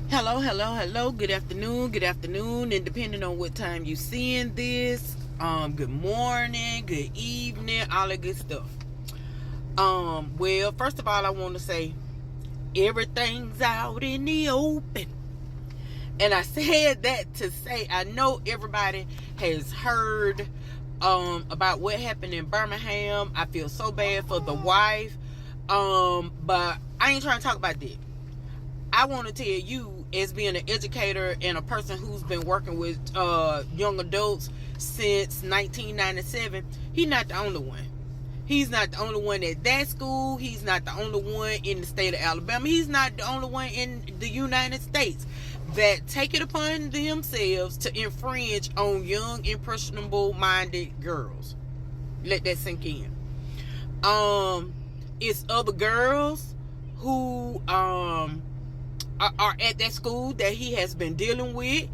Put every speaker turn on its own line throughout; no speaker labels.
Hello, hello, hello. Good afternoon, and depending on what time you seeing this, good morning, good evening, all that good stuff. Well, first of all, I want to say everything's out in the open, and I said that to say I know everybody has heard about what happened in Birmingham. I feel so bad for the wife, but I ain't trying to talk about that. I want to tell you, as being an educator and a person who's been working with young adults since 1997, he's not the only one. He's not the only one at that school. He's not the only one in the state of Alabama. He's not the only one in the United States that take it upon themselves to infringe on young, impressionable-minded girls. Let that sink in. It's other girls who are at that school that he has been dealing with.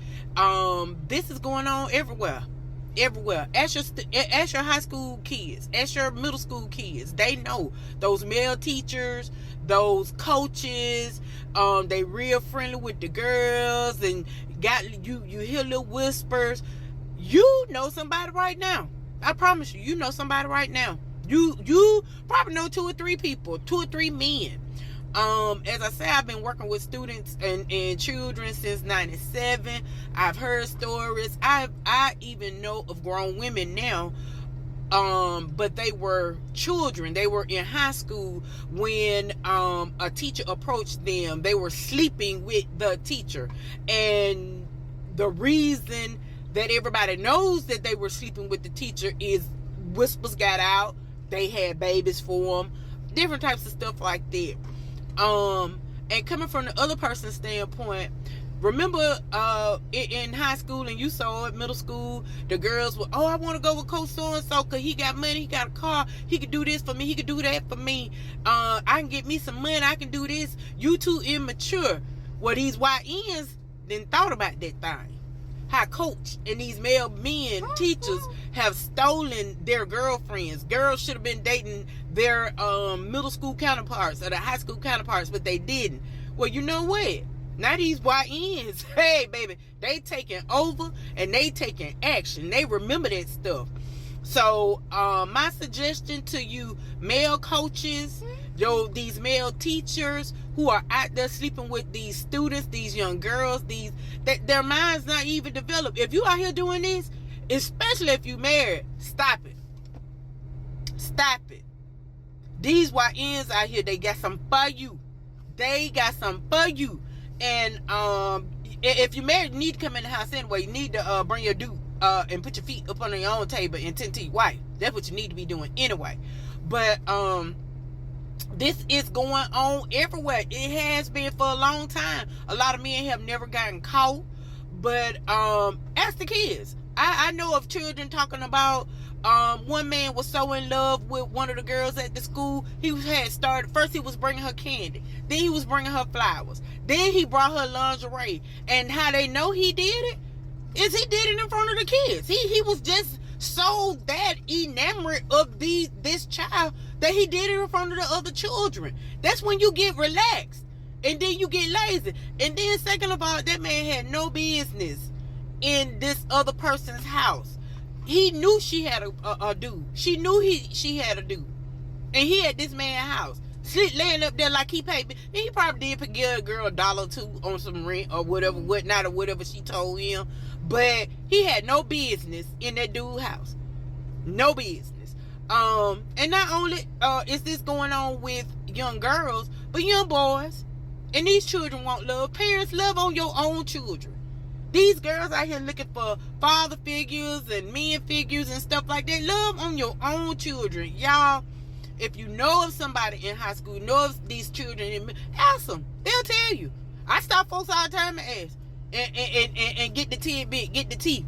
This is going on everywhere. Ask your high school kids, ask your middle school kids. They know those male teachers, those coaches. They real friendly with the girls, and got you hear little whispers. You know somebody right now. I promise you know somebody right now. You probably know two or three people, two or three men. As I say, I've been working with students and children since 97. I've heard stories. I even know of grown women now, but they were children. They were in high school when a teacher approached them. They were sleeping with the teacher, and the reason that everybody knows that they were sleeping with the teacher is whispers got out. They had babies for them, different types of stuff like that. And coming from the other person's standpoint, remember in high school, and you saw it, middle school, the girls were, I want to go with Coach so-and-so because he got money, he got a car, he could do this for me, he could do that for me. I can get me some money, I can do this. You too immature. Well, these YNs then thought about that thing. How Coach and these male men teachers have stolen their girlfriends. Girls should have been dating their middle school counterparts or the high school counterparts, but they didn't. Well, you know what? Now these YNs, hey baby, they taking over and they taking action. They remember that stuff. So my suggestion to you, male coaches, these male teachers who are out there sleeping with these students, these young girls, their minds not even developed. If you out here doing this, especially if you married, stop it. Stop it. These YNs out here, they got some for you. They got some for you. And if you married, you need to come in the house anyway. You need to bring your dude and put your feet up on your own table and tend to your wife. That's what you need to be doing anyway. But this is going on everywhere. It has been for a long time. A lot of men have never gotten caught. But ask the kids. I know of children talking about one man was so in love with one of the girls at the school. He had started, first he was bringing her candy, then he was bringing her flowers, then he brought her lingerie. And how they know he did it is he did it in front of the kids. He was just so that enamored of this child that he did it in front of the other children. That's when you get relaxed, and then you get lazy. And then second of all, that man had no business in this other person's house. He knew she had a dude. She knew she had a dude, and he at this man's house, laying up there like he paid me. And he probably did give a girl $1 or $2 on some rent or whatever, whatnot, or whatever she told him. But he had no business in that dude's house. No business. And not only is this going on with young girls, but young boys. And these children want love. Parents, love on your own children. These girls out here looking for father figures and men figures and stuff like that. Love on your own children. Y'all, if you know of somebody in high school, know of these children, ask them. They'll tell you. I stop folks all the time and ask. And get the tidbit, get the tea.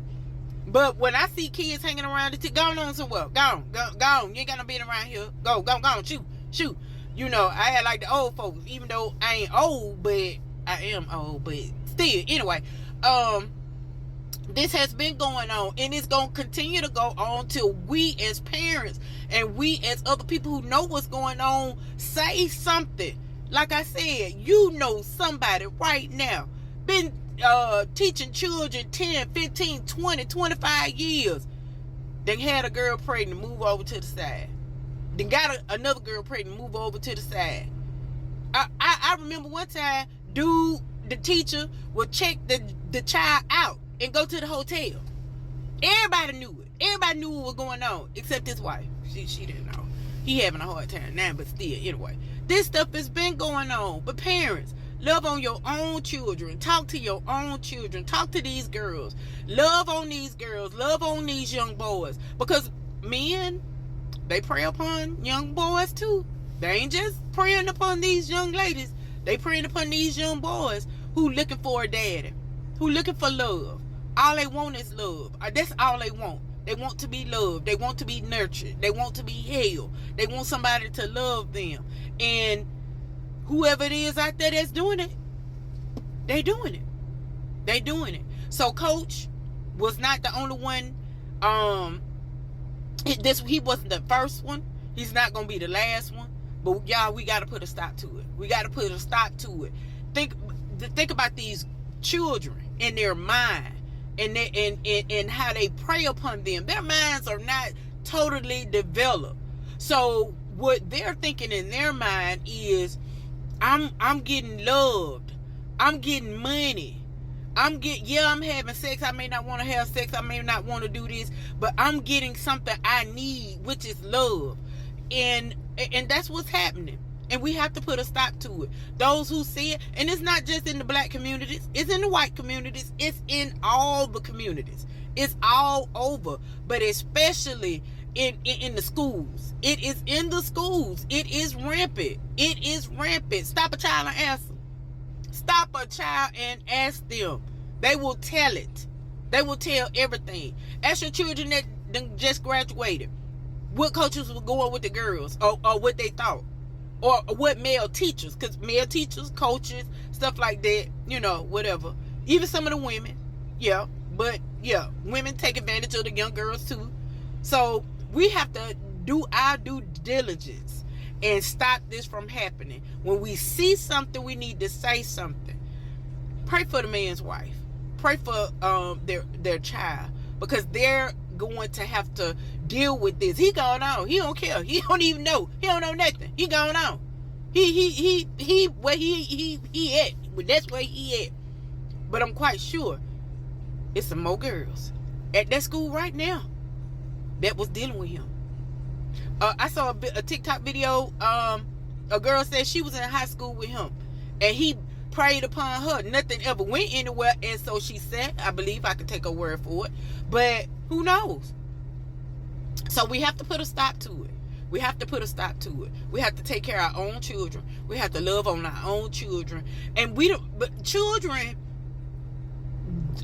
But when I see kids hanging around the tea, go on somewhere. Go on. You ain't got no business around here. Go, shoot. You know, I had like the old folks, even though I ain't old, but I am old, but still. Anyway, this has been going on, and it's going to continue to go on till we as parents and we as other people who know what's going on say something. Like I said, you know somebody right now been teaching children 10, 15, 20, 25 years. Then had a girl pregnant, move over to the side. Then got another girl pregnant, move over to the side. I remember one time, dude, the teacher would check the child out and go to the hotel. Everybody knew it. Everybody knew what was going on, except his wife. She didn't know. He having a hard time now, but still, anyway. This stuff has been going on. But parents, love on your own children. Talk to your own children. Talk to these girls. Love on these girls. Love on these young boys. Because men, they prey upon young boys too. They ain't just preying upon these young ladies. They preying upon these young boys who looking for a daddy. Who looking for love. All they want is love. That's all they want. They want to be loved. They want to be nurtured. They want to be held. They want somebody to love them. And whoever it is out there that's doing it, they doing it. They doing it. So Coach was not the only one. He wasn't the first one. He's not going to be the last one. But y'all, we got to put a stop to it. We got to put a stop to it. Think about these children in their mind. And how they prey upon them. Their minds are not totally developed. So what they're thinking in their mind is, I'm getting loved. I'm getting money. I'm having sex. I may not want to have sex. I may not want to do this, but I'm getting something I need, which is love. And that's what's happening. And we have to put a stop to it. Those who see it, and it's not just in the black communities, it's in the white communities, it's in all the communities. It's all over. But especially in the schools. It is in the schools. It is rampant. It is rampant. Stop a child and ask them. Stop a child and ask them. They will tell it. They will tell everything. Ask your children that just graduated what coaches were going with the girls, or what they thought. Or what male teachers, because male teachers, coaches, stuff like that, whatever. Even some of the women, yeah. But, yeah, women take advantage of the young girls, too. So, we have to do our due diligence and stop this from happening. When we see something, we need to say something. Pray for the man's wife. Pray for their child. Because they're going to have to deal with this. He going on. He don't care. He don't even know. He don't know nothing. He going on. He where he at. That's where he at. But I'm quite sure it's some more girls at that school right now that was dealing with him. I saw a TikTok video. A girl said she was in high school with him, and he preyed upon her. Nothing ever went anywhere, and so she said, I believe I can take her word for it, but who knows? So we have to put a stop to it. We have to put a stop to it. We have to take care of our own children. We have to love on our own children. And but children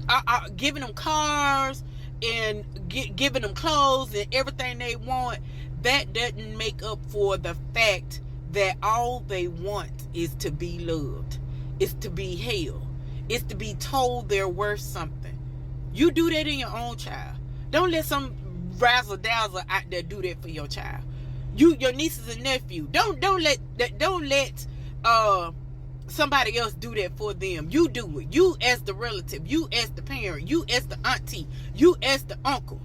are giving them cars and giving them clothes and everything they want. That doesn't make up for the fact that all they want is to be loved. It's to be held. It's to be told they're worth something. You do that in your own child. Don't let some razzle-dazzle out there do that for your child. Your nieces and nephew. Don't let somebody else do that for them. You do it. You as the relative. You as the parent. You as the auntie. You as the uncle.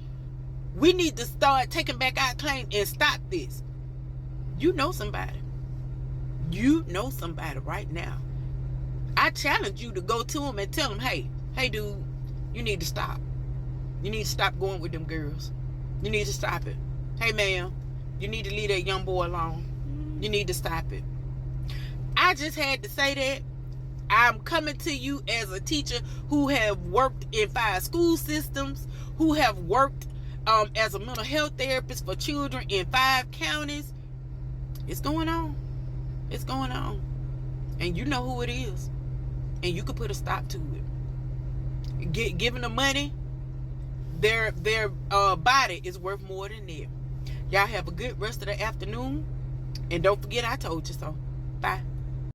We need to start taking back our claim and stop this. You know somebody. You know somebody right now. I challenge you to go to them and tell them, hey dude, you need to stop. You need to stop going with them girls. You need to stop it. Hey ma'am, you need to leave that young boy alone. You need to stop it. I just had to say that. I'm coming to you as a teacher who have worked in 5 school systems, who have worked as a mental health therapist for children in 5 counties. It's going on. It's going on. And you know who it is. And you can put a stop to it. Giving them money, their body is worth more than that. Y'all have a good rest of the afternoon. And don't forget I told you so. Bye.